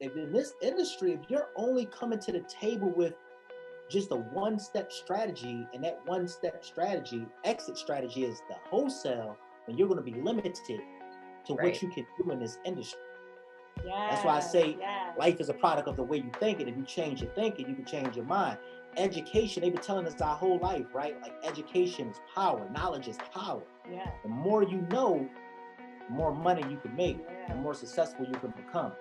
if in this industry, if you're only coming to the table with just a one-step strategy, and that one-step strategy, exit strategy is the wholesale, then you're going to be limited to what you can do in this industry. That's why I say life is a product of the way you think, and if you change your thinking, you can change your mind. Education, they've been telling us our whole life, right? Like education is power, knowledge is power. Yeah. The more you know, the more money you can make, the more successful you can become.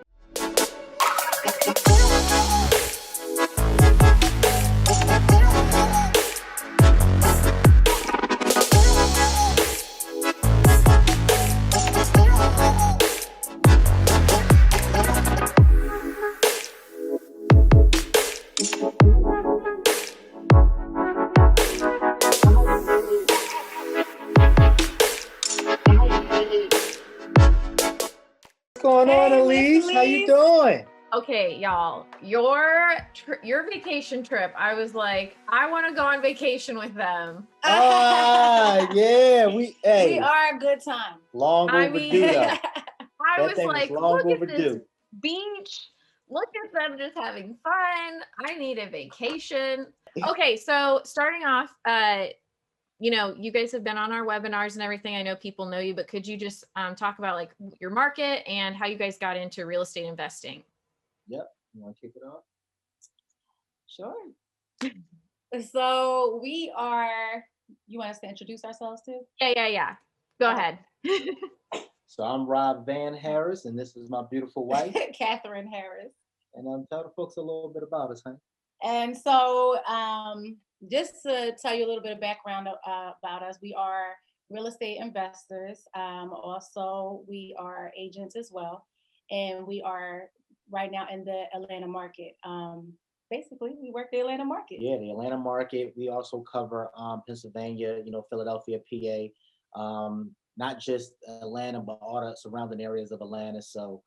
What's going on, Elise? How you doing? Okay, y'all, your vacation trip, I was like, I want to go on vacation with them. Yeah, we are a good time. Long overdue, though. I was like, look at this beach. Look at them just having fun. I need a vacation. Okay, so starting off, you guys have been on our webinars and everything. I know people know you, but could you just talk about like your market and how you guys got into real estate investing? Yep. You want to kick it off? Sure. So we are, you want us to introduce ourselves too? Yeah. Go ahead. So I'm Rob Van Harris, and this is my beautiful wife, Catherine Harris. And tell the folks a little bit about us, honey. And so just to tell you a little bit of background about us, we are real estate investors. Also, we are agents as well. And we are right now in the Atlanta market. Basically, we work the Atlanta market. Yeah, the Atlanta market. We also cover Pennsylvania, Philadelphia, PA, not just Atlanta, but all the surrounding areas of Atlanta. So,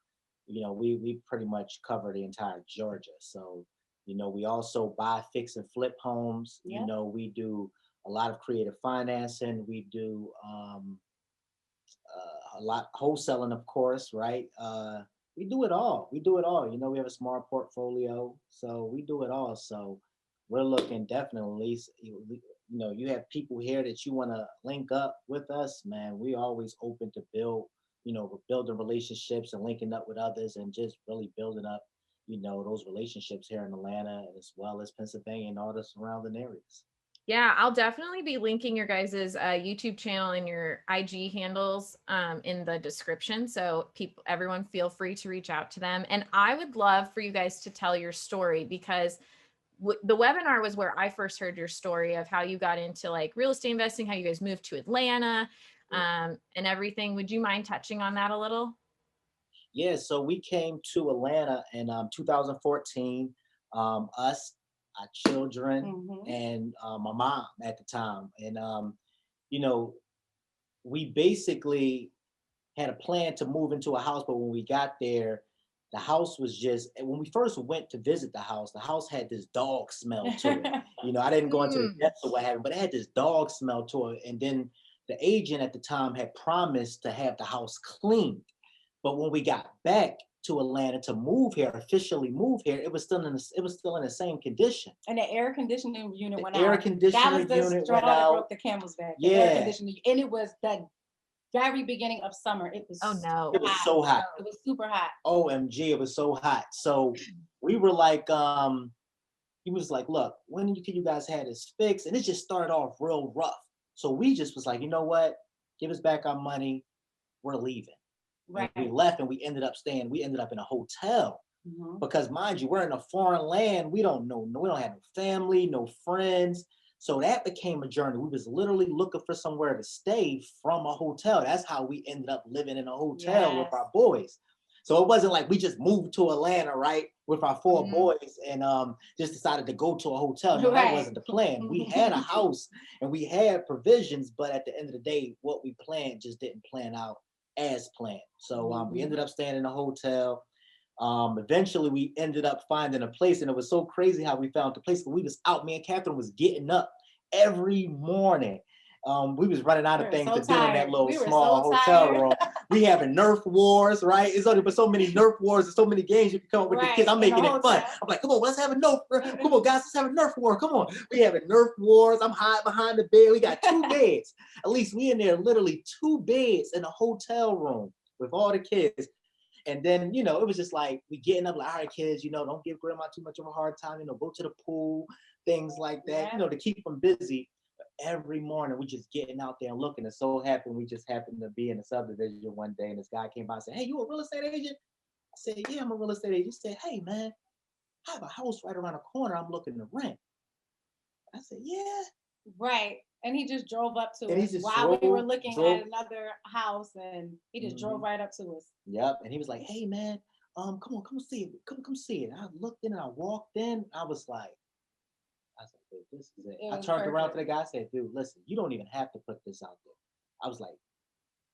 we pretty much cover the entire Georgia. So, we also buy, fix, and flip homes. Yep. We do a lot of creative financing. We do a lot wholesaling, of course, right? We do it all. We have a smart portfolio, so we do it all. So we're looking definitely, you have people here that you want to link up with us, man. We always open to build, building relationships and linking up with others and just really building up, those relationships here in Atlanta as well as Pennsylvania and all the surrounding areas. Yeah, I'll definitely be linking your guys' YouTube channel and your IG handles in the description. So everyone feel free to reach out to them. And I would love for you guys to tell your story, because the webinar was where I first heard your story of how you got into like real estate investing, how you guys moved to Atlanta and everything. Would you mind touching on that a little? Yeah, so we came to Atlanta in 2014, us, our children, and my mom at the time. And, we basically had a plan to move into a house, but when we got there, the house was just, when we first went to visit the house had this dog smell to it. I didn't go into the depths of what happened, but it had this dog smell to it. And then the agent at the time had promised to have the house cleaned. But when we got back to Atlanta to officially move here, it was still in the same condition. And the air conditioning unit went out. Air conditioning unit went out. That broke the camel's back. The air conditioning, and it was the very beginning of summer. It was It was so hot. It was super hot. OMG, it was so hot. So we were like, he was like, look, when can you guys have this fixed? And it just started off real rough. So we just was like, you know what? Give us back our money. We're leaving. Right. And we left and we ended up in a hotel because, mind you, we're in a foreign land. We don't have no family, no friends. So that became a journey. We was literally looking for somewhere to stay from a hotel. That's how we ended up living in a hotel with our boys. So it wasn't like we just moved to Atlanta, right, with our four boys and just decided to go to a hotel. No, that wasn't the plan. We had a house and we had provisions, but at the end of the day, what we planned just didn't plan out as planned. So we ended up staying in a hotel. Eventually we ended up finding a place, and it was so crazy how we found the place. But we was out, me and Catherine was getting up every morning We was running out of things to do in that little small hotel room. We having Nerf wars, right? It's only but so many Nerf wars and so many games you can come up with the kids. I'm making it fun. I'm like, come on, let's have a Nerf. Come on, guys, let's have a Nerf war. Come on. We having Nerf wars. I'm hiding behind the bed. We got 2 beds. At least we in there, literally 2 beds in a hotel room with all the kids. And then, you know, it was just like, we getting up like, all right, kids, you know, don't give grandma too much of a hard time, you know, go to the pool, things like that, you know, to keep them busy. Every morning we just getting out there and looking. It so happened we just happened to be in the subdivision one day, and this guy came by and said, "Hey, you a real estate agent?" I said, "Yeah, I'm a real estate agent." He said, "Hey man, I have a house right around the corner I'm looking to rent." I said, "Yeah." Right. And he just drove up to us while we were looking at another house, and he just drove right up to us. Yep. And he was like, "Hey man, come on, come see it. Come see it." I looked in and I walked in. I was like, dude, this is it. I turned around to the guy. I said, "Dude, listen, you don't even have to put this out there." I was like,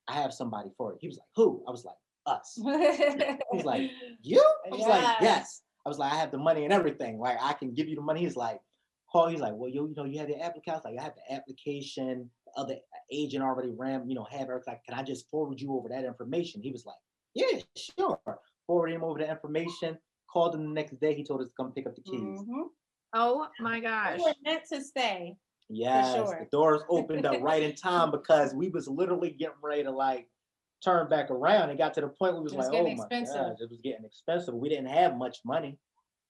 "I have somebody for it." He was like, "Who?" I was like, "Us." He was like, "You?" I was like, "Yes." I was like, "I have the money and everything. Like, I can give you the money." He's like, "Call." He's like, "Well, you know, you have the application." I was like, "I have the application. The other agent already ran, you know, have everything. Like, can I just forward you over that information?" He was like, "Yeah, sure." Forwarded him over the information. Called him the next day. He told us to come pick up the keys. Oh my gosh. We were meant to stay. Yes, sure. The doors opened up right in time because we was literally getting ready to like turn back around. It got to the point where we was like, oh my God, it was getting expensive. We didn't have much money.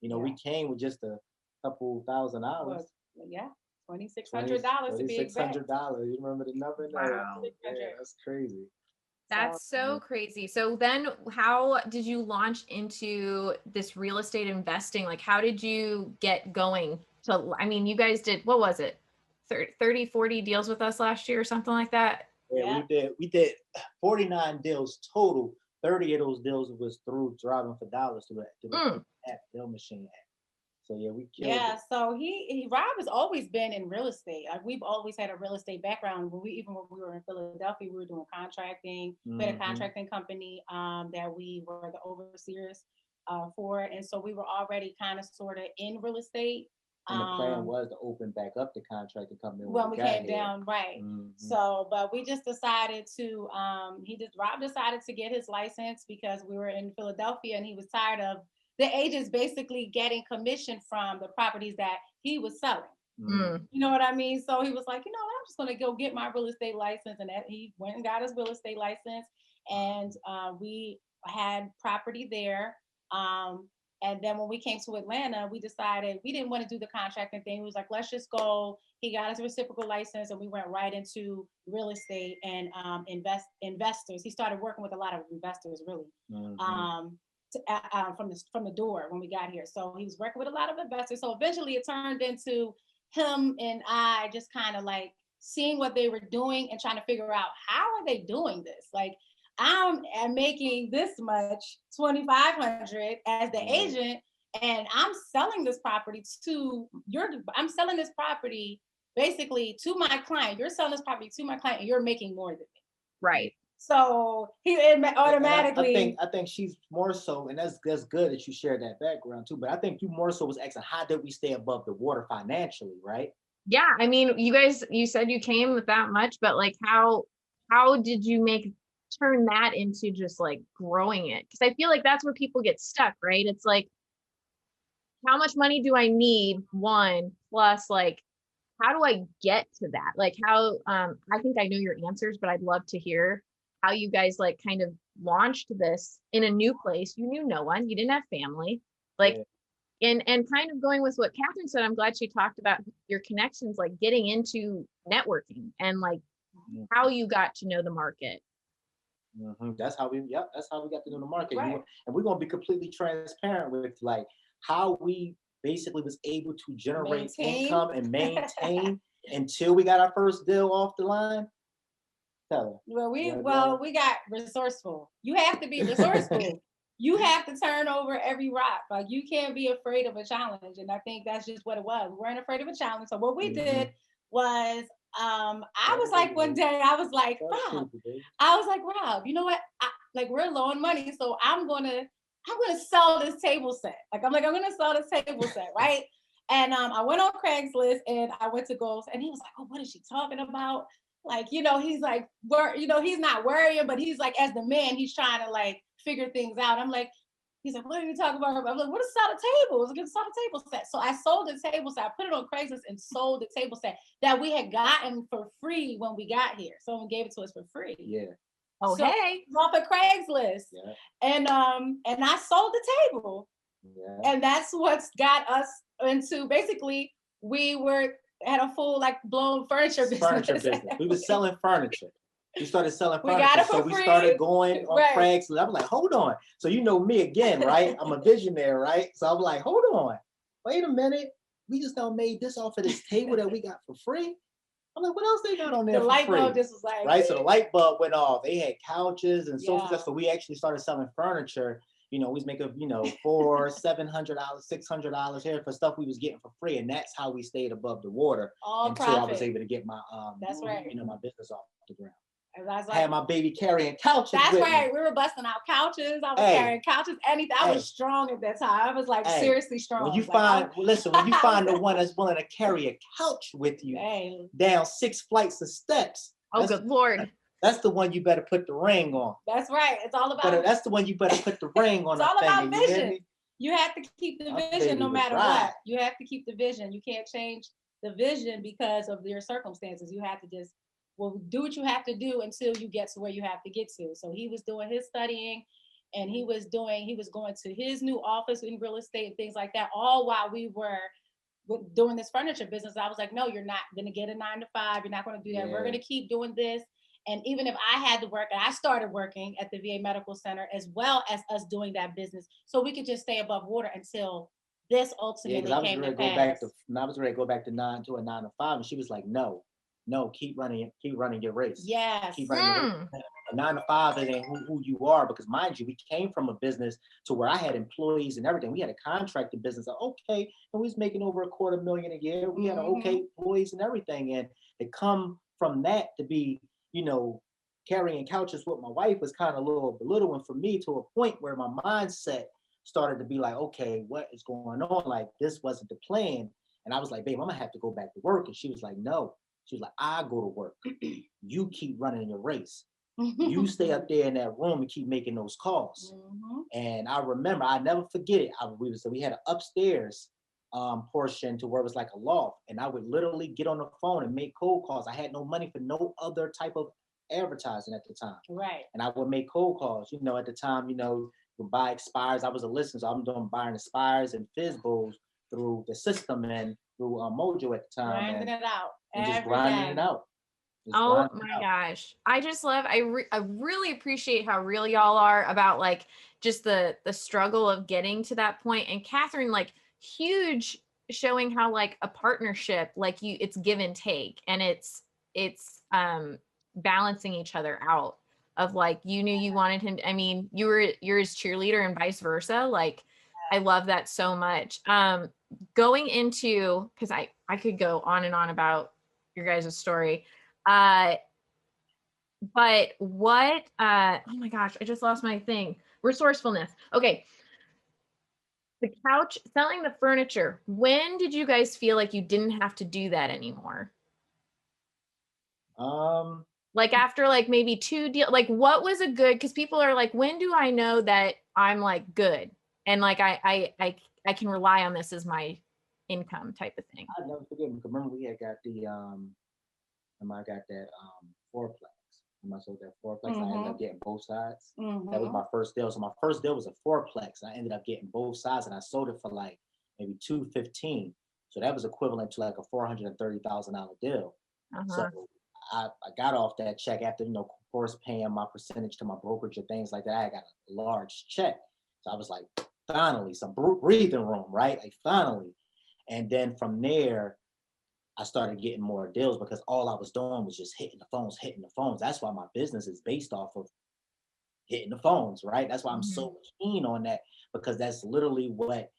You know, we came with just a couple $1,000. Well, yeah, $2,600 to be exact. $2,600. You remember the number? Wow. Yeah, that's crazy. That's so crazy. So then how did you launch into this real estate investing? Like, how did you get going? So, I mean, you guys did, what was it? 30, 40 deals with us last year or something like that? Yeah, we did 49 deals total. 30 of those deals was through Driving for Dollars through the app, DealMachine app. So yeah, we killed it. So Rob has always been in real estate. Like, we've always had a real estate background. When we were in Philadelphia, we were doing contracting. We had a contracting company that we were the overseers for, and so we were already kind of sort of in real estate. And the plan was to open back up the contracting company when we came down, right? So, but we just decided to. Rob decided to get his license because we were in Philadelphia, and he was tired of the agents basically getting commission from the properties that he was selling. You know what I mean? So he was like, you know, I'm just going to go get my real estate license. And he went and got his real estate license. And we had property there. And then when we came to Atlanta, we decided we didn't want to do the contracting thing. He was like, let's just go. He got his reciprocal license, and we went right into real estate and investors. He started working with a lot of investors, really. From the door when we got here. So he was working with a lot of investors. So eventually it turned into him and I just kind of like seeing what they were doing and trying to figure out, how are they doing this? Like, I'm making this much, $2,500 as the agent, and I'm selling this property basically to my client. You're selling this property to my client and you're making more than me. Right. So he automatically. I think she's more so, and that's good that you shared that background too. But I think you more so was asking, how did we stay above the water financially, right? Yeah, I mean, you said you came with that much, but like, how did you turn that into just like growing it? Because I feel like that's where people get stuck, right? It's like, how much money do I need? One, plus like, how do I get to that? Like, how? I think I know your answers, but I'd love to hear how you guys like kind of launched this in a new place. You knew no one, you didn't have family, like, and kind of going with what Catherine said. I'm glad she talked about your connections, like getting into networking and like how you got to know the market. That's how we got to know the market. Right. And we're going to be completely transparent with like how we basically was able to generate income and maintain until we got our first deal off the line. We got resourceful. You have to be resourceful. You have to turn over every rock. Like, you can't be afraid of a challenge. And I think that's just what it was. We weren't afraid of a challenge. So what we did was, I was like, one day I was like, Rob, you know what? We're low on money. So I'm going to sell this table set. I'm going to sell this table set. Right. And I went on Craigslist and I went to Goals, and he was like, oh, what is she talking about? like, he's like, he's not worrying, but he's like, as the man, he's trying to like figure things out. I'm like, he's like, what are you talking about? I'm like, what is a table? It's a solid table set. So I sold the table set. I put it on Craigslist and sold the table set that we had gotten for free when we got here. Someone gave it to us for free. Yeah. Oh, so hey. off of Craigslist. Yeah. And I sold the table. Yeah. And that's what's got us into, basically, we had a full like blown furniture business. We were selling furniture. We started selling We furniture. got it for so free. we started going on Craigslist. I'm like, hold on. So you know me again, right? I'm a visionary, right? So I'm like, hold on. Wait a minute. We just now made this off of this table that we got for free. I'm like, what else they got on there The for free? light bulb just was like, right? So the light bulb went off. They had couches and Yeah. sofas. So we actually started selling furniture. We was making, $400, $700, $600 here for stuff we was getting for free. And that's how we stayed above the water all until profit. I was able to get my, That's right. my business off the ground. And I was I like, had my baby carrying couches. that's with right. me. We were busting out couches. I was carrying couches, anything. I was strong at that time. I was like seriously strong. When you like, when you find the one that's willing to carry a couch with you down 6 flights of steps. Oh, good Lord. That's the one you better put the ring on. That's right. It's all about. That's the one you better put the ring on. It's all about finger, vision. You have to keep the vision no matter what. You have to keep the vision. You can't change the vision because of your circumstances. You have to just do what you have to do until you get to where you have to get to. So he was doing his studying, and he was going to his new office in real estate and things like that, all while we were doing this furniture business. I was like, no, you're not going to get a 9 to 5. You're not going to do that. We're going to keep doing this. And even if I had to work, and I started working at the VA Medical Center as well as us doing that business, so we could just stay above water until this ultimately came to pass. I was ready to go back to a 9 to 5, and she was like, no, keep running your race. Yes. Keep running your race. A 9 to 5 isn't who you are, because mind you, we came from a business to where I had employees and everything. We had a contracted business, and we was making over $250,000 a year. We had employees and everything, and to come from that to be, carrying couches with my wife was kind of a little belittling for me, to a point where my mindset started to be like, okay, what is going on? Like, this wasn't the plan. And I was like, babe, I'm gonna have to go back to work. And she was like, no. She was like, I go to work. You keep running your race. You stay up there in that room and keep making those calls. And I remember, I never forget it. We had an upstairs portion to where it was like a loft, and I would literally get on the phone and make cold calls. I had no money for no other type of advertising at the time. Right. And I would make cold calls. At the time, you buy expires. I was a listener, so I'm doing buying expires and Fizzbos through the system and through Mojo at the time. Grinding it out. And just grinding it out. Oh my gosh. I just love, I really appreciate how real y'all are about like just the struggle of getting to that point. And Catherine, like, huge, showing how like a partnership, like it's give and take, and it's balancing each other out, of like, you knew you wanted him. I mean, you're his cheerleader and vice versa. Like, I love that so much. Going into, because I could go on and on about your guys' story. But what, oh my gosh, I just lost my thing. Resourcefulness. Okay. The couch, selling the furniture. When did you guys feel like you didn't have to do that anymore? Like after like maybe 2 deals, like what was a good, because people are like, when do I know that I'm like good? And like, I can rely on this as my income type of thing. I'll never forget, because remember we had got I got that fourplex. I sold that fourplex. I ended up getting both sides. That was my first deal. So my first deal was a fourplex. I ended up getting both sides, and I sold it for like maybe $215. So that was equivalent to like a $430,000 deal. So I got off that check after, of course, paying my percentage to my brokerage and things like that. I got a large check. So I was like, finally, some breathing room, right? Like, finally. And then from there, I started getting more deals, because all I was doing was just hitting the phones. That's why my business is based off of hitting the phones, right? That's why I'm so keen on that, because that's literally what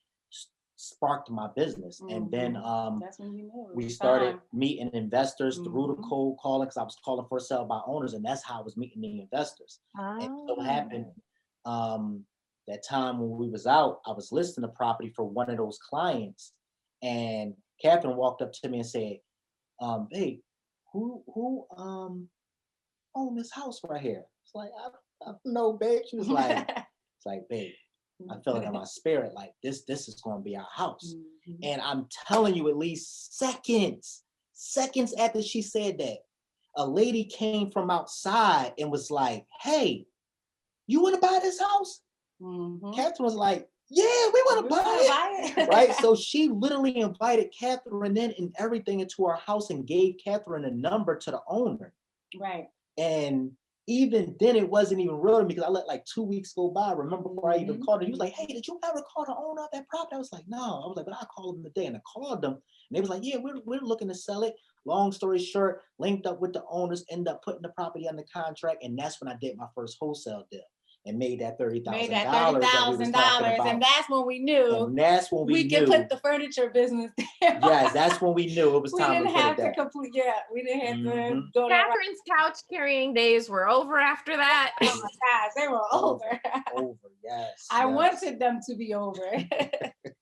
sparked my business. And then that's when you knew we started meeting investors through the cold calling, because I was calling for sale by owners, and that's how I was meeting the investors. And so it happened that time when we was out, I was listing a property for one of those clients, and Catherine walked up to me and said, hey, who own this house right here? It's like, I don't know, babe. She was like, it's like, babe, I feel it in my spirit, like this is gonna be our house. And I'm telling you, at least seconds after she said that, a lady came from outside and was like, hey, you want to buy this house? Catherine was like, yeah, we want to buy it. Right? So she literally invited Catherine in and everything into our house and gave Catherine a number to the owner. Right. And even then, it wasn't even real to me because I let like 2 weeks go by. Remember before I even called her, he was like, hey, did you ever call the owner of that property? I was like, no. I was like, but I called them today. And I called them and they was like, yeah, we're looking to sell it. Long story short, linked up with the owners, ended up putting the property under contract. And that's when I did my first wholesale deal and made that $30,000. And that's when we knew. And that's when we could put the furniture business there. Yes, that's when we knew it was time to put it there. We didn't have to go Catherine's couch carrying days were over after that. Oh my gosh, they were over. Yes. I wanted them to be over.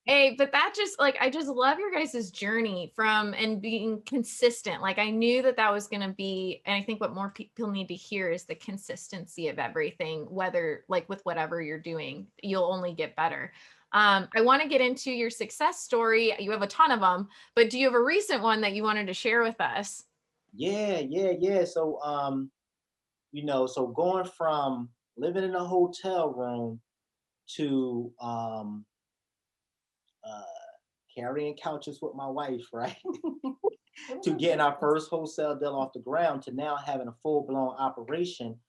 Hey, but that just like, I just love your guys' journey from and being consistent. Like I knew that was going to be, and I think what more people need to hear is the consistency of everything, whether like with whatever you're doing, you'll only get better. I want to get into your success story. You have a ton of them, but do you have a recent one that you wanted to share with us? Yeah. So, so going from living in a hotel room to carrying couches with my wife, right? To getting our first wholesale deal off the ground to now having a full-blown operation.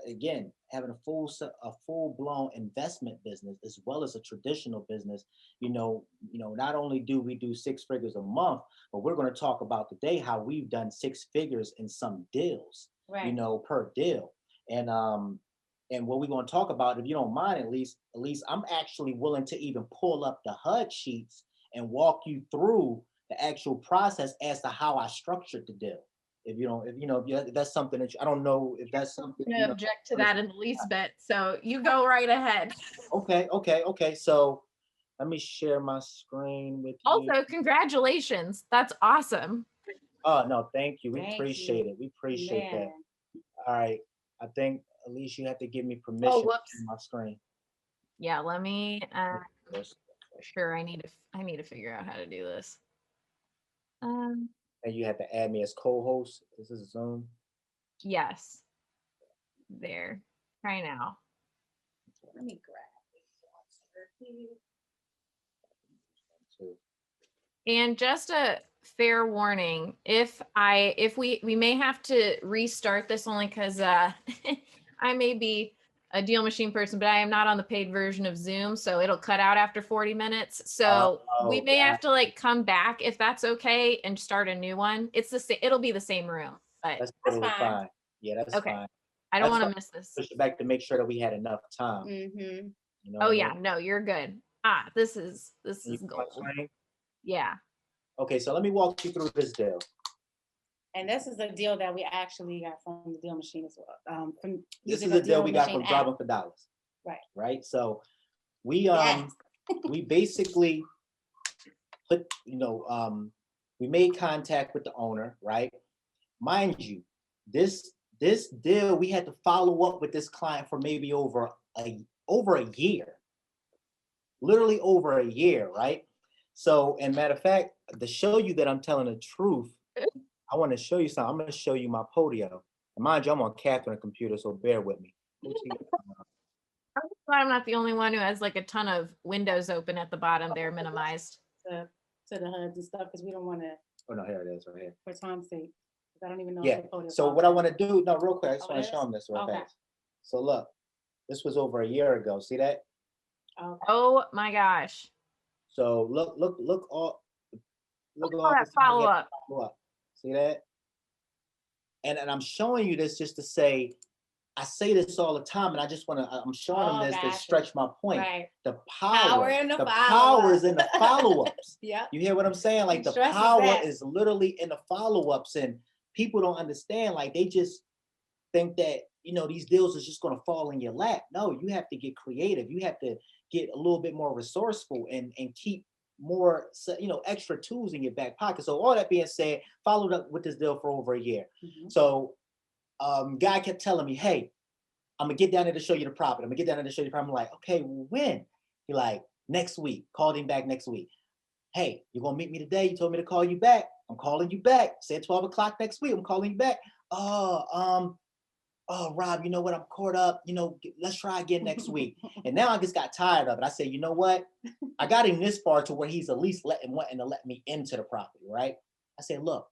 Again, having a full-blown investment business as well as a traditional business. Not only do we do 6 figures a month, but we're going to talk about today how we've done 6 figures in some deals, right, per deal. And what we're going to talk about, if you don't mind, at least I'm actually willing to even pull up the HUD sheets and walk you through the actual process as to how I structured the deal. If that's something that I don't know if that's something. I object to that in the least bit. So you go right ahead. Okay. So let me share my screen with you. Also, congratulations. That's awesome. Oh, no, thank you. We appreciate it. We appreciate that. All right. I think, Elise, you have to give me permission to share my screen. Yeah, let me, sure, I need to figure out how to do this. And you have to add me as co-host. This is Zoom. Yes. There. Try now. Let me grab it. And just a fair warning, if we may have to restart this only because I may be a DealMachine person, but I am not on the paid version of Zoom, so it'll cut out after 40 minutes. So we may have to like come back if that's okay and start a new one. It'll be the same room, but that's totally fine. Yeah, that's okay. Fine. I don't want to miss this. Push it back to make sure that we had enough time. Oh yeah, no, you're good. This is gold. Yeah. Okay, so let me walk you through this deal. And this is a deal that we actually got from the DealMachine as well. This is a deal we got from Driving for Dollars. Right. So we we basically put we made contact with the owner, right? Mind you, this deal we had to follow up with this client for maybe over a year, literally over a year, right? So, and matter of fact, to show you that I'm telling the truth, I want to show you something. I'm going to show you my Podio. And mind you, I'm on Catherine's computer, so bear with me. I'm glad I'm not the only one who has like a ton of windows open at the bottom. They're minimized to the HUDs and stuff because we don't want to. Oh no, here it is, right here. For time's sake, I don't even know. Yeah. So what I want to do, no, real quick, I just want to show them this real fast. So look, this was over a year ago. See that? Okay. Oh my gosh. So look all that follow up. See that? And I'm showing you this just to say, I say this all the time, and I just I'm showing them this to stretch my point. Right. The power is in the follow-ups. Yeah. You hear what I'm saying? Like the power is literally in the follow-ups, and people don't understand. Like they just think that, these deals is just going to fall in your lap. No, you have to get creative. You have to get a little bit more resourceful and keep more, extra tools in your back pocket. So all that being said, followed up with this deal for over a year. So guy kept telling me, hey, I'm gonna get down there to show you the property. I'm gonna get down there to show you the property. I'm like, okay, when? He like, next week. Called him back next week. Hey, you're gonna meet me today? You told me to call you back. I'm calling you back. Said 12 o'clock next week. I'm calling you back. Oh, Rob, you know what? I'm caught up. Let's try again next week. And now I just got tired of it. I said, you know what? I got him this far to where he's at least wanting to let me into the property, right? I said, look,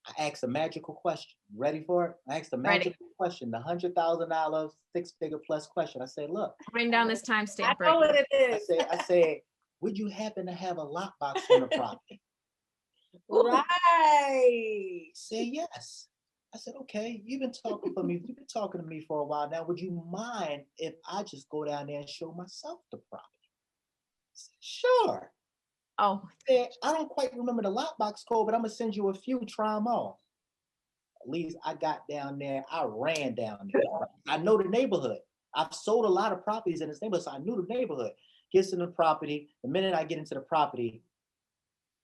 I asked a magical question. You ready for it? I asked a magical question, the $100,000 6-figure plus question. I said, look, write down this timestamp. I know what it is. I said, would you happen to have a lockbox on the property? Right. He said, yes. I said, okay, you've been talking to me for a while now. Would you mind if I just go down there and show myself the property? I said, sure. Oh, I don't quite remember the lockbox code, but I'm gonna send you a few, try them all. At least I got down there, I ran down there. I know the neighborhood. I've sold a lot of properties in this neighborhood, so I knew the neighborhood. Gets in the property, the minute I get into the property,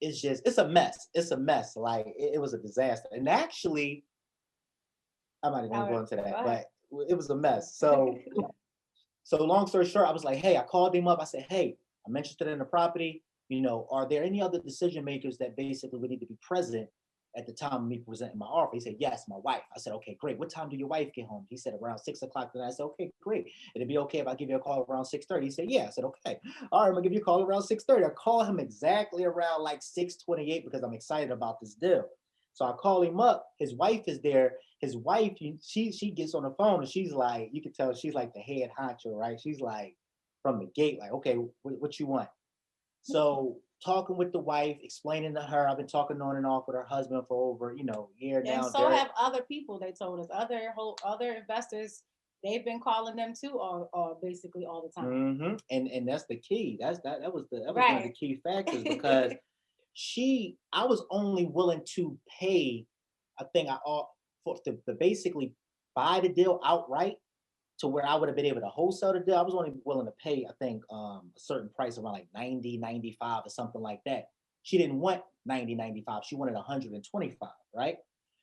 it's a mess. It's a mess. Like it was a disaster. And actually, I might even go into that, but it was a mess. So long story short, I was like, hey, I called him up. I said, hey, I'm interested in the property. Are there any other decision makers that basically would need to be present at the time of me presenting my offer? He said, yes, my wife. I said, okay, great. What time do your wife get home? He said, around 6 o'clock. Then I said, okay, great. It'd be okay if I give you a call around 6:30. He said, yeah. I said, okay. All right, I'm gonna give you a call around 6:30. I call him exactly around like 6:28 because I'm excited about this deal. So I call him up. His wife is there. His wife, she gets on the phone and she's like, you can tell she's like the head honcho, right? She's like from the gate, like, okay, what you want? So talking with the wife, explaining to her, I've been talking on and off with her husband for over, a year now. And so have other people. They told us other investors. They've been calling them too, or basically all the time. And that's the key. That was right. One of the key factors because I was only willing to pay. I think to basically buy the deal outright, to where I would have been able to wholesale the deal. I was only willing to pay, I think, a certain price around like 90, 95 or something like that. She didn't want 90, 95. She wanted 125, right?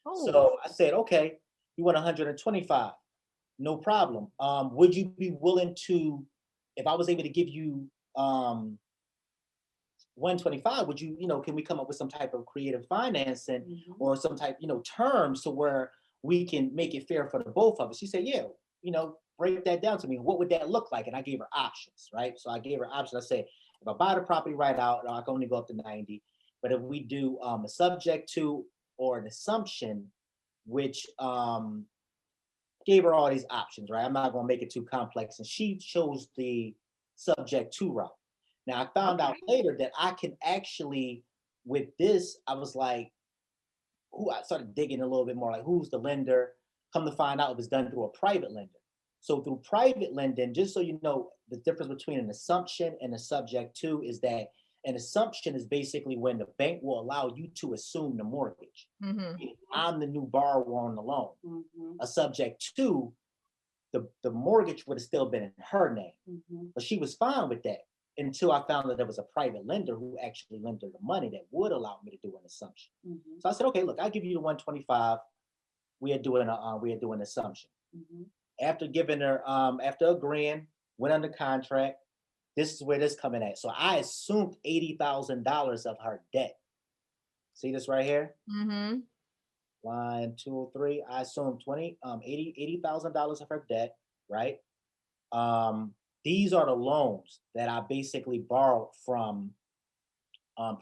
Oh. So I said, okay, you want 125. No problem. Would you be willing to, if I was able to give you 125, would you, can we come up with some type of creative financing or some type, terms to where we can make it fair for the both of us? She said, yeah, break that down to me. What would that look like? And I gave her options, right? So I gave her options. I said, if I buy the property right out, I can only go up to 90. But if we do a subject to or an assumption, which gave her all these options, right? I'm not going to make it too complex. And she chose the subject to route. Now, I found out later that I can actually, with this, I was like, I started digging a little bit more, like who's the lender? Come to find out it was done through a private lender. So through private lending, just so you know, the difference between an assumption and a subject to is that an assumption is basically when the bank will allow you to assume the mortgage. I'm the new borrower on the loan. A subject to, the mortgage would have still been in her name. But she was fine with that until I found that there was a private lender who actually lent her the money that would allow me to do an assumption. So I said, okay, look, I'll give you the 125. We are doing an assumption. After giving her, after agreeing, went under contract. This is where this coming at. So I assumed $80,000 of her debt. See this right here? 1, 2, 3. I assumed $80,000 of her debt, right? These are the loans that I basically borrowed from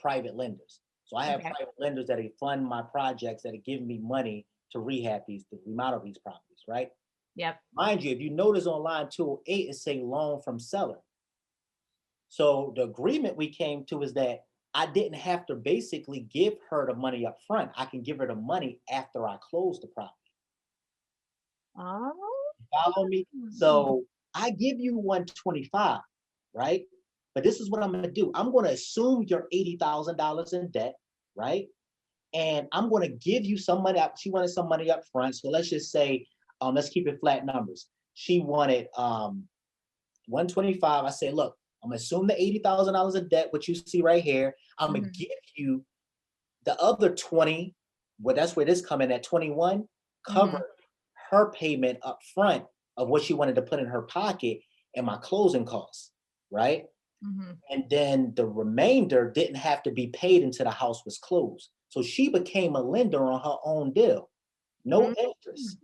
private lenders. So I have private lenders that fund my projects, that are giving me money to remodel these properties, right? Yep. Mind you, if you notice on line 208, it say loan from seller. So the agreement we came to is that I didn't have to basically give her the money up front. I can give her the money after I close the property. Oh. Follow me? So I give you 125, right? But this is what I'm going to do. I'm going to assume your $80,000 in debt, right? And I'm going to give you some money up. She wanted some money up front. So let's just say, let's keep it flat numbers. She wanted 125. I said, look, I'm gonna assume the $80,000 of debt, which you see right here. I'm gonna give you the other 20. Well, that's where this come in at 21. Cover her payment up front of what she wanted to put in her pocket and my closing costs, right? And then the remainder didn't have to be paid until the house was closed. So she became a lender on her own deal. No interest,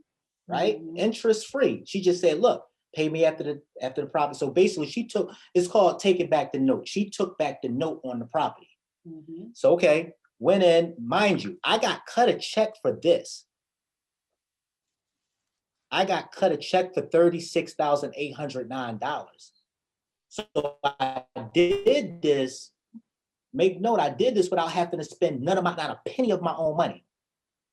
right? Interest free. She just said, look, pay me after the property. So basically it's called taking back the note. She took back the note on the property. So, okay, went in, mind you, I got cut a check for this. I got cut a check for $36,809. So I did this, make note, I did this without having to spend not a penny of my own money.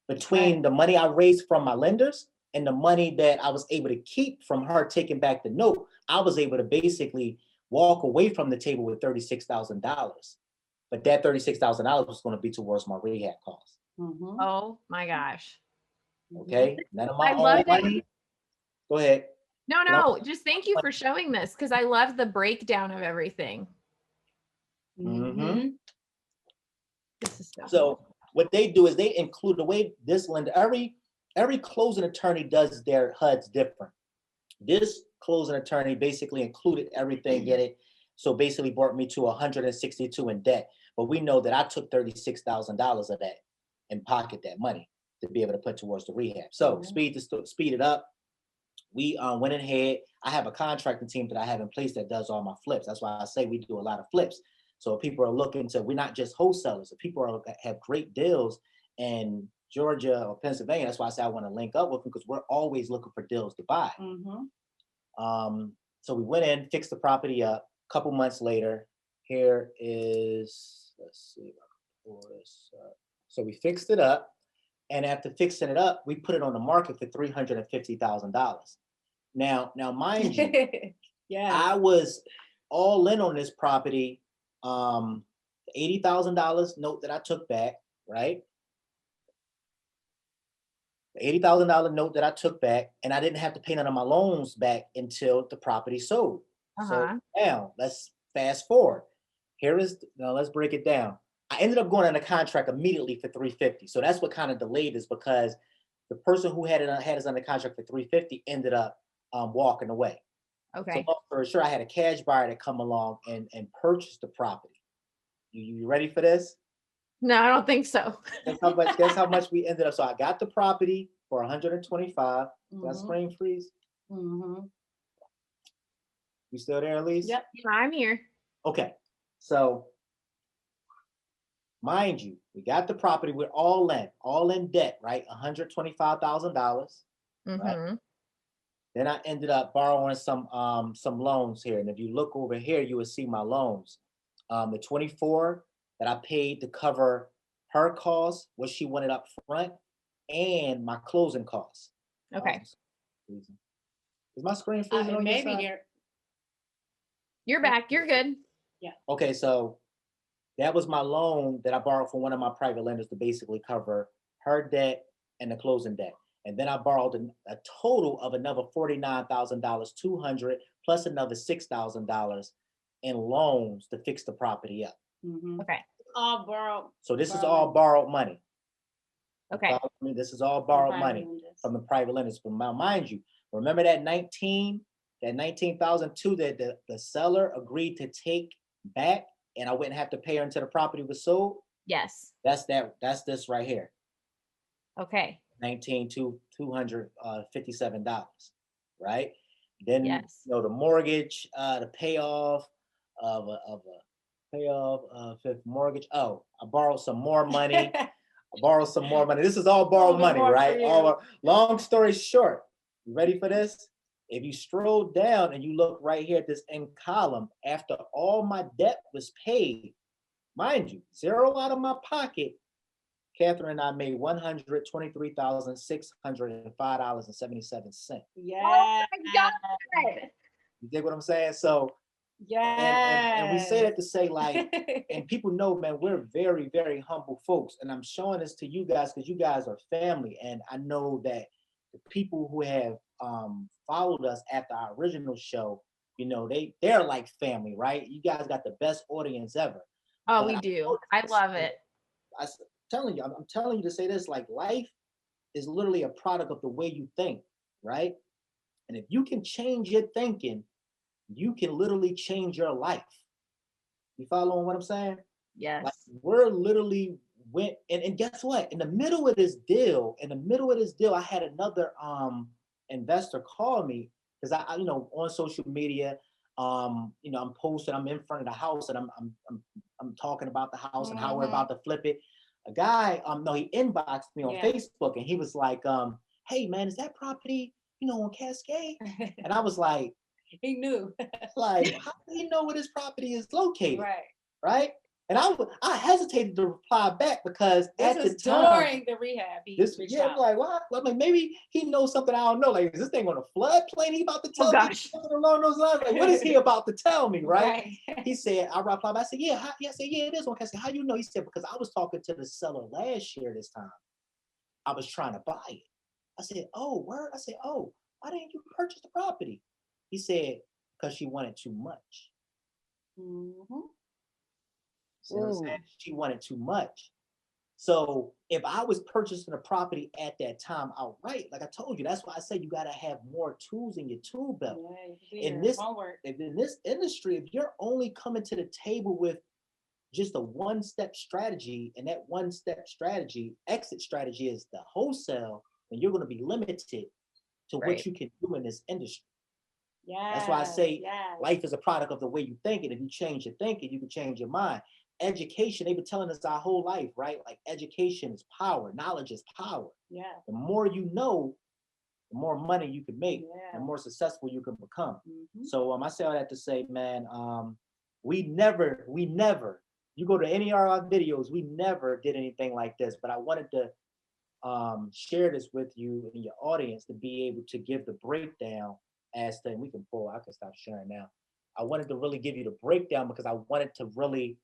Between the money I raised from my lenders and the money that I was able to keep from her taking back the note, I was able to basically walk away from the table with $36,000. But that $36,000 was going to be towards my rehab costs. Oh my gosh. Okay, none of my own money. Go ahead. No, just thank you for showing this because I love the breakdown of everything. This is so what they do is they include the way this lender, every closing attorney does their HUDs different. This closing attorney basically included everything in it. So basically brought me to 162 in debt. But we know that I took $36,000 of that and pocket that money to be able to put towards the rehab. So speed it up. We went ahead. I have a contracting team that I have in place that does all my flips. That's why I say we do a lot of flips. So if people are looking to, we're not just wholesalers. If people have great deals in Georgia or Pennsylvania, that's why I say I want to link up with them because we're always looking for deals to buy. So we went in, fixed the property up. A couple months later, here is, let's see if I can pull this up. So we fixed it up. And after fixing it up, we put it on the market for $350,000. Now, mind you, I was all in on this property. $80,000 note that I took back, right? The $80,000 note that I took back, and I didn't have to pay none of my loans back until the property sold. So now let's fast forward. Now let's break it down. I ended up going under contract immediately for $350. So that's what kind of delayed this because the person who had us under contract for $350 ended up walking away. So for sure, I had a cash buyer that come along and purchase the property. You ready for this? No, I don't think so. Guess how much we ended up. So I got the property for $125. That screen freeze. You still there, Elise? Yep, I'm here. Okay, so mind you, we got the property. We're all in debt, right? $125,000. Right? Then I ended up borrowing some loans here. And if you look over here, you will see my loans. The 24 that I paid to cover her costs, what she wanted up front, and my closing costs. Okay. Is my screen freezing on your side? Maybe you're back. You're good. Yeah. Okay, so that was my loan that I borrowed from one of my private lenders to basically cover her debt and the closing debt. And then I borrowed a total of another $49,000, $200 plus another $6,000 in loans to fix the property up. Okay. All borrowed. So this is all borrowed money. Okay. This is all borrowed money from the private lenders. But now, mind you, remember that $19,002 that the seller agreed to take back, and I wouldn't have to pay her until the property was sold? Yes. That's this right here. Okay. $19,257, right? Then the mortgage, the payoff of fifth mortgage. Oh, I borrowed some more money. This is all borrowed money, right? Long story short, you ready for this? If you scroll down and you look right here at this end column, after all my debt was paid, mind you, zero out of my pocket, Catherine and I made $123,605.77. Yeah. Oh my God. You dig what I'm saying? So and we say that to say, like, and people know, man, we're very, very humble folks. And I'm showing this to you guys because you guys are family. And I know that the people who have followed us after our original show, You know, they're like family, right? You guys got the best audience ever. Oh, But we do. I love it. I'm telling you, I'm telling you to say this, like life is literally a product of the way you think, right? And if you can change your thinking, you can literally change your life. You following what I'm saying? Like Yes. we're literally went and guess what? In the middle of this deal, I had another investor call me because I you know on social media, you know, I'm posting, I'm in front of the house and I'm talking about the house and how we're about to flip it. A guy, no, he inboxed me on Facebook and he was like, hey man, is that property, you know, on Cascade? And I was like, he knew. like, how do you know where this property is located? Right. Right. And I hesitated to reply back because this at the time during the rehab, I'm like, what? I'm like, maybe he knows something I don't know. Like, is this thing on a floodplain? He about to tell me something along those lines? Like, what is he about to tell me? Right. He said, I replied, I said, yeah, I said, yeah, it is one. I said, how you know? He said, because I was talking to the seller last year this time. I was trying to buy it. I said, oh, word? I said, oh, why didn't you purchase the property? He said, because she wanted too much. Mm-hmm. See what I'm saying? She wanted too much. So if I was purchasing a property at that time outright, like I told you, that's why I said you got to have more tools in your tool belt. Yeah, in this industry, if you're only coming to the table with just a one-step strategy, and that one-step strategy, exit strategy is the wholesale, then you're going to be limited to what you can do in this industry. Yeah, that's why I say life is a product of the way you think it. If you change your thinking, you can change your mind. Education, they've been telling us our whole life, right? Like education is power, knowledge is power. Yeah. The more you know, the more money you can make, and the more successful you can become. Mm-hmm. So I say all that to say, man, we never, you go to any of our videos, we never did anything like this, but I wanted to share this with you and your audience to be able to give the breakdown as to, and I can stop sharing now. I wanted to really give you the breakdown because I wanted to really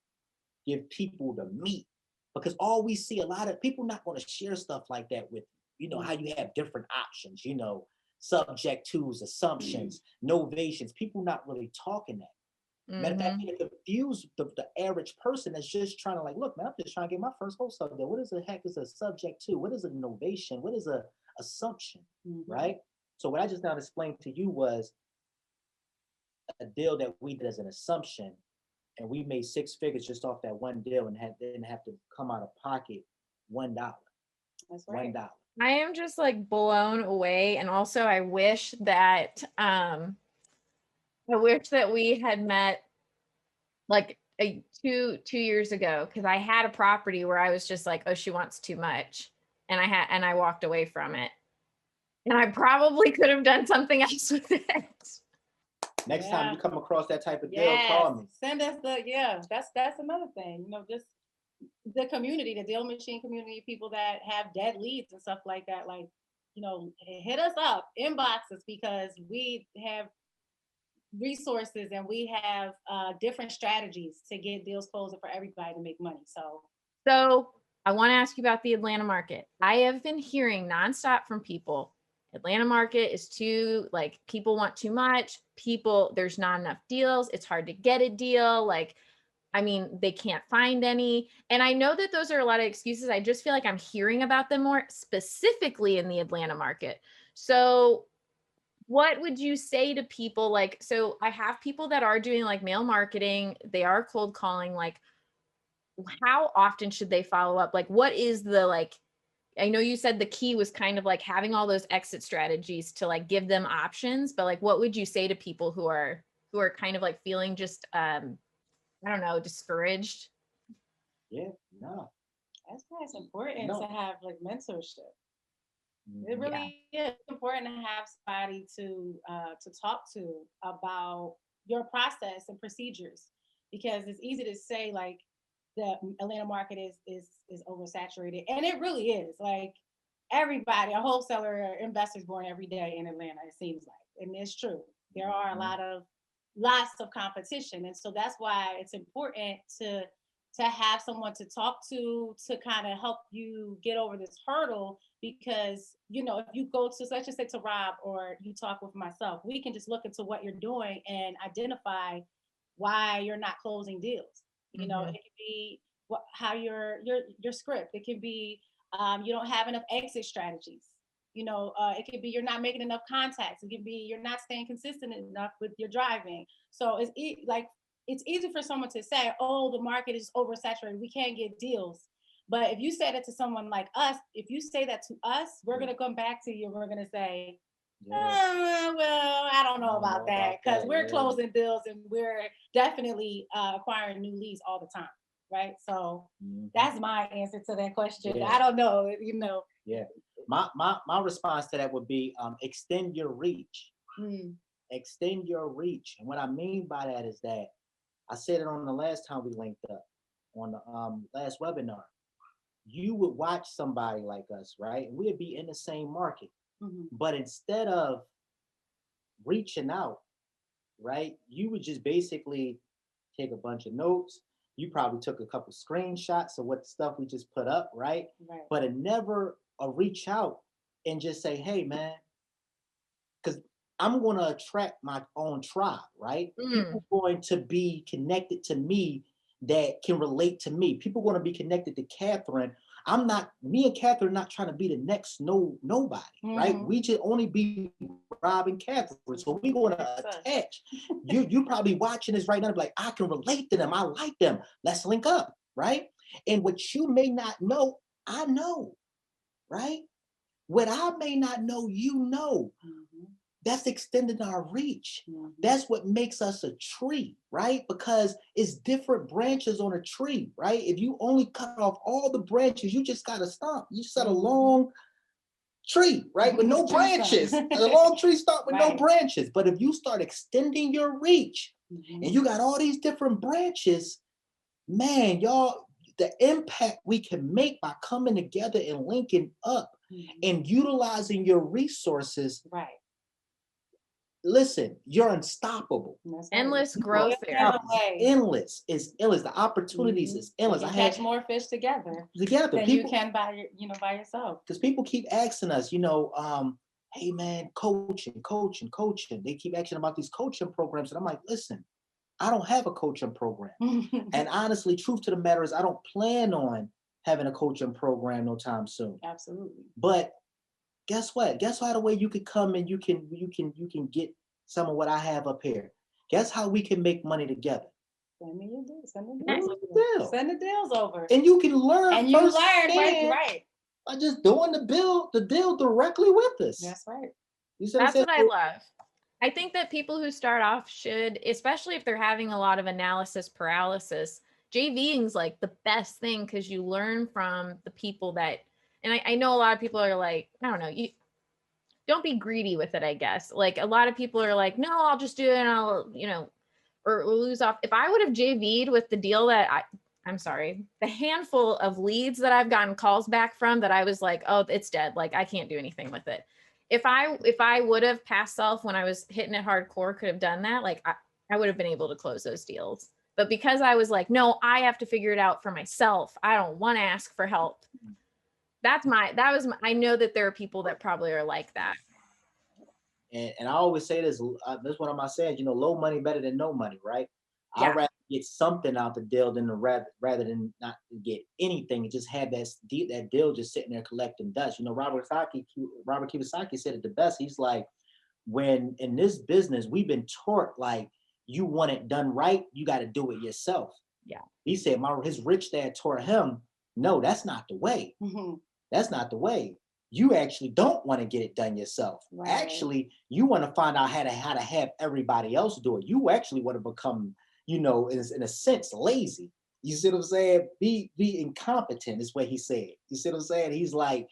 give people the meat, because all we see, a lot of people not going to share stuff like that with you. You know, how you have different options, you know, subject twos, assumptions, novations. People not really talking that. Matter of fact, it confuse the average person that's just trying to like, look, man, I'm just trying to get my first wholesale deal. What is the heck is a subject to? What is an innovation? What is a assumption? Right? So what I just now explained to you was a deal that we did as an assumption, and we made 6 figures just off that one deal and didn't have to come out of pocket $1. That's right. $1. I am just like blown away. And also I wish that we had met like 2 years ago, because I had a property where I was just like, oh, she wants too much. And I walked away from it. And I probably could have done something else with it. Next time you come across that type of deal, call me. Send us that's another thing. You know, just the community, the DealMachine community, people that have dead leads and stuff like that. Like, you know, hit us up, inbox us, because we have resources and we have different strategies to get deals closing for everybody to make money. So I want to ask you about the Atlanta market. I have been hearing nonstop from people, Atlanta market is too, like, people want too much. There's not enough deals. It's hard to get a deal. Like, I mean, they can't find any. And I know that those are a lot of excuses. I just feel like I'm hearing about them more specifically in the Atlanta market. So what would you say to people? Like, so I have people that are doing like mail marketing. They are cold calling. Like, how often should they follow up? Like, what is the, like, I know you said the key was kind of like having all those exit strategies to like give them options, but like, what would you say to people who are kind of like feeling just, I don't know, discouraged? Yeah, no. That's why it's important to have like mentorship. It really is important to have somebody to talk to about your process and procedures, because it's easy to say like the Atlanta market is oversaturated, and it really is. Like, everybody, a wholesaler or investor's born every day in Atlanta, it seems like, and it's true. There are lots of competition, and so that's why it's important to to have someone to talk to kind of help you get over this hurdle. Because, you know, if you go to, let's just say to Rob, or you talk with myself, we can just look into what you're doing and identify why you're not closing deals. You know, it could be how your script. It could be you don't have enough exit strategies. You know, it could be you're not making enough contacts. It could be you're not staying consistent enough with your driving. So it's easy for someone to say, oh, the market is oversaturated, we can't get deals. But if you say that to someone like us, if you say that to us, we're going to come back to you and we're going to say, well, I don't know about that, because we're closing deals and we're definitely acquiring new leads all the time. Right. So that's my answer to that question. I don't know, you know. Yeah. My response to that would be extend your reach. Extend your reach. And what I mean by that is that I said it on the last time we linked up on the last webinar. You would watch somebody like us, right? And we'd be in the same market. But instead of reaching out, right, you would just basically take a bunch of notes. You probably took a couple screenshots of what the stuff we just put up, right? But it never reach out and just say, hey, man, because I'm going to attract my own tribe, right? People going to be connected to me that can relate to me. People going to be connected to Catherine. Me and Catherine not trying to be the next nobody, right? We just only be Rob and Catherine. So we're going to attach. You probably watching this right now, like, I can relate to them. I like them. Let's link up, right? And what you may not know, I know, right? What I may not know, you know. That's extending our reach. That's what makes us a tree, right? Because it's different branches on a tree, right? If you only cut off all the branches, you just got to stop. You set a long tree, right? With no branches. A long tree start with no branches. But if you start extending your reach and you got all these different branches, man, y'all, the impact we can make by coming together and linking up and utilizing your resources. Listen, you're unstoppable. Endless growth there. Endless. It's endless. The opportunities is endless. You catch more fish together than people, you can by yourself. Because people keep asking us, hey man, coaching. They keep asking about these coaching programs, and I'm like, listen, I don't have a coaching program. And honestly, truth to the matter is, I don't plan on having a coaching program no time soon. Absolutely. But guess what? Guess how the way you could come and you can get some of what I have up here. Guess how we can make money together. Send me your deals. Send the deals over. And you can learn. And you learn, right. By just doing the deal directly with us. That's right. That's what I love. I think that people who start off should, especially if they're having a lot of analysis paralysis, JVing is like the best thing, because you learn from the people that. And I know a lot of people are like, I don't know, you don't be greedy with it, I guess. Like, a lot of people are like, no, I'll just do it and I'll, or lose off. If I would have JV'd with the deal that I'm sorry, the handful of leads that I've gotten calls back from that I was like, oh, it's dead. Like, I can't do anything with it. If I would have past self when I was hitting it hardcore, could have done that, like I would have been able to close those deals. But because I was like, no, I have to figure it out for myself. I don't want to ask for help. I know that there are people that probably are like that. And I always say this is one of my sayings, low money better than no money, right? Yeah. I'd rather get something out the deal than rather than not get anything and just have that deal just sitting there collecting dust. Robert Kiyosaki said it the best. He's like, when in this business, we've been taught, like, you want it done right, you got to do it yourself. Yeah. He said his rich dad taught him, no, that's not the way. That's not the way. You actually don't want to get it done yourself. Right. Actually, you want to find out how to have everybody else do it. You actually want to become, in a sense, lazy. You see what I'm saying? Be incompetent is what he said. You see what I'm saying? He's like,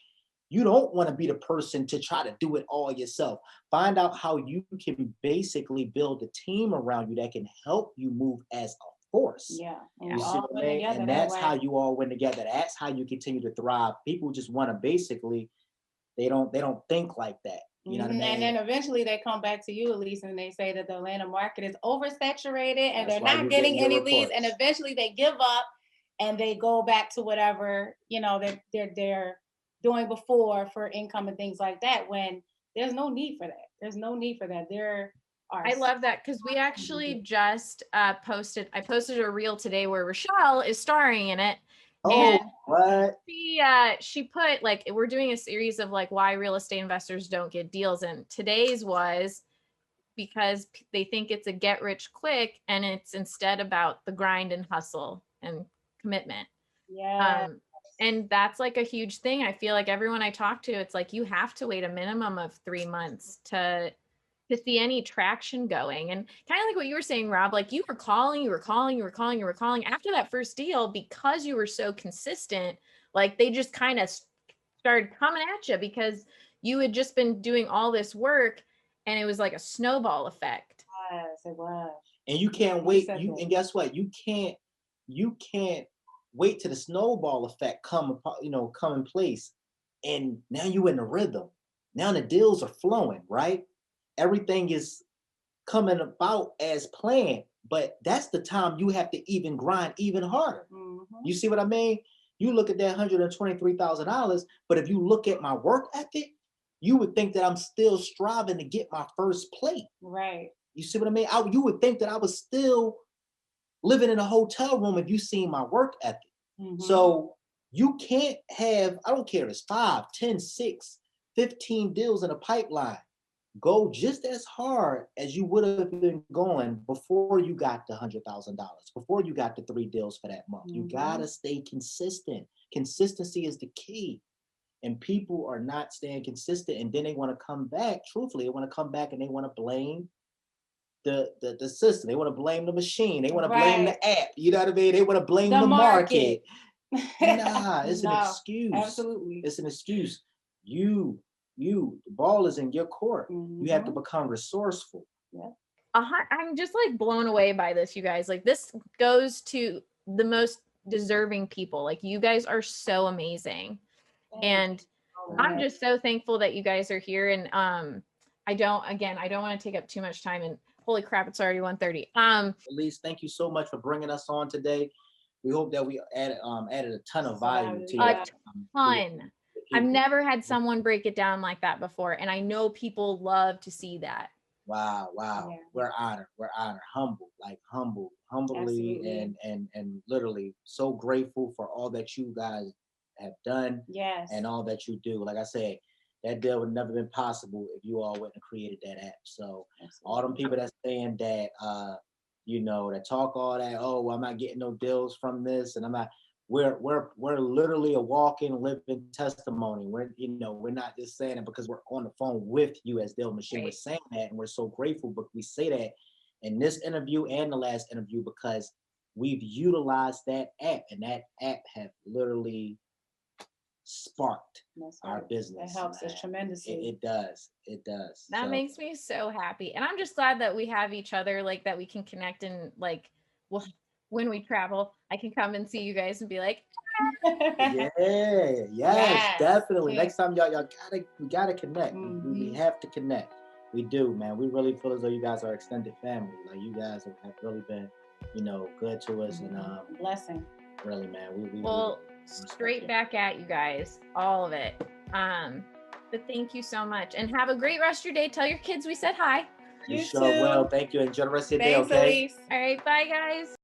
you don't want to be the person to try to do it all yourself. Find out how you can basically build a team around you that can help you move as a force. Yeah. You see what I mean? And that's how you all win together. That's how you continue to thrive. People just want to basically, they don't think like that. You know what I mean? And then eventually they come back to you, Elise, and they say that the Atlanta market is oversaturated and they're not getting any leads. And eventually they give up and they go back to whatever, you know, they're doing before for income and things like that, when there's no need for that. There's no need for that. There are. I love that, because we actually just I posted a reel today where Rochelle is starring in it. Oh, and what? she put, like, we're doing a series of like why real estate investors don't get deals, and today's was because they think it's a get rich quick, and it's instead about the grind and hustle and commitment. Yeah. And that's like a huge thing. I feel like everyone I talk to, it's like you have to wait a minimum of 3 months to see any traction going. And kind of like what you were saying, Rob, like you were calling after that first deal, because you were so consistent. Like they just kind of started coming at you because you had just been doing all this work, and it was like a snowball effect. Yes, it was. And you can't wait. And guess what? You can't wait till the snowball effect come in place. And now you in the rhythm. Now the deals are flowing, right? Everything is coming about as planned, but that's the time you have to even grind even harder. Mm-hmm. You see what I mean? You look at that $123,000, but if you look at my work ethic, you would think that I'm still striving to get my first plate. Right. You see what I mean? You would think that I was still living in a hotel room if you seen my work ethic. Mm-hmm. So you can't have, I don't care if it's 5, 10, 6, 15 deals in a pipeline. Go just as hard as you would have been going before you got the $100,000, before you got the 3 deals for that month. Mm-hmm. You gotta stay consistent. Consistency is the key. And people are not staying consistent, and then they want to come back. Truthfully, they want to come back and they want to blame the system. They want to blame the machine. They want to blame the app. You know what I mean? They want to blame the market. Nah, it's an excuse. Absolutely. It's an excuse. The ball is in your court. Mm-hmm. You have to become resourceful. Yeah. I'm just like blown away by this, you guys. Like this goes to the most deserving people. Like you guys are so amazing. And I'm just so thankful that you guys are here. And I don't want to take up too much time, and holy crap, it's already 1:30. Elise, thank you so much for bringing us on today. We hope that we added a ton of value to a ton. I've never had someone break it down like that before, and I know people love to see that. Wow. Yeah. We're honored, humbly, absolutely. and literally so grateful for all that you guys have done. Yes. And all that you do. Like I said, that deal would never been possible if you all wouldn't have created that app. So absolutely. All them people that's saying that that talk all that, oh, well, I'm not getting no deals from this, and I'm not. We're literally a walking, living testimony. We're not just saying it because we're on the phone with you as DealMachine. Right. We're saying that, and we're so grateful. But we say that in this interview and the last interview because we've utilized that app, and that app have literally sparked our business. It helps us tremendously. It does. That makes me so happy, and I'm just glad that we have each other, like that we can connect, and like, well, when we travel, I can come and see you guys and be like, yes, definitely. Yeah. Next time, we gotta connect. Mm-hmm. We have to connect. We do, man. We really feel as though you guys are extended family. Like you guys have really been, good to us, and blessing. Really, man. We straight back at you guys, all of it. But thank you so much, and have a great rest of your day. Tell your kids we said hi. You sure will. Thank you. Enjoy the rest of your day. Okay. Elise. All right. Bye, guys.